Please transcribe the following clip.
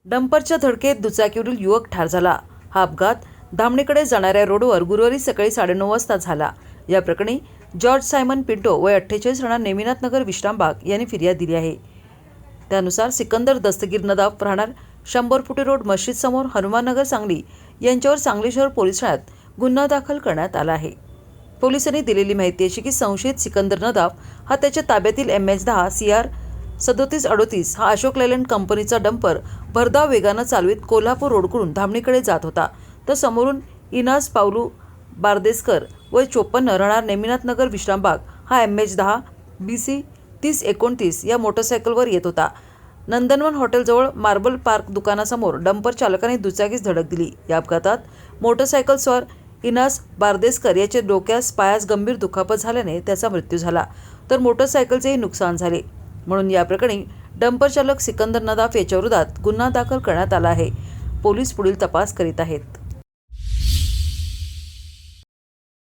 डंपरच्या धडकेत दुचाकीवरील युवक ठार झाला. हा अपघात धामणीकडे जाणाऱ्या रोडवर गुरुवारी सकाळी 9:30 वाजता झाला. या प्रकरणी जॉर्ज सायमन पिंटो वय 48 राहणार नेमिनाथ नगर विश्रामबाग यांनी फिर्याद दिली आहे. त्यानुसार सिकंदर दस्तगीर नदाफ राहणार 100 फुटे रोड मस्जिद समोर हनुमाननगर सांगली यांच्यावर सांगली शहर पोलीस ठाण्यात गुन्हा दाखल करण्यात आला आहे. पोलिसांनी दिलेली माहिती अशी की संशयित सिकंदर नदाफ हा त्याच्या ताब्यातील MH10 CR 3738 हा अशोक लेलँड कंपनीचा डंपर भरधाव वेगानं चालवित कोल्हापूर रोडकडून धामणीकडे जात होता. तर समोरून इनाज पावलू बारदेसकर वय 54 राहणार नेमिनाथ नगर विश्रामबाग हा MH10 BC 3029 या मोटरसायकलवर येत होता. नंदनवन हॉटेलजवळ मार्बल पार्क दुकानासमोर डंपर चालकाने दुचाकीस धडक दिली. या अपघातात मोटरसायकल स्वार इनाज बारदेसकर याचे डोक्यास पायास गंभीर दुखापत झाल्याने त्याचा मृत्यू झाला, तर मोटरसायकलचेही नुकसान झाले. म्हणून या प्रकरणी डंपर चालक सिकंदर नदाफ याच्या विरोधात गुन्हा दाखल करण्यात आला आहे. पोलीस पुढील तपास करीत आहेत.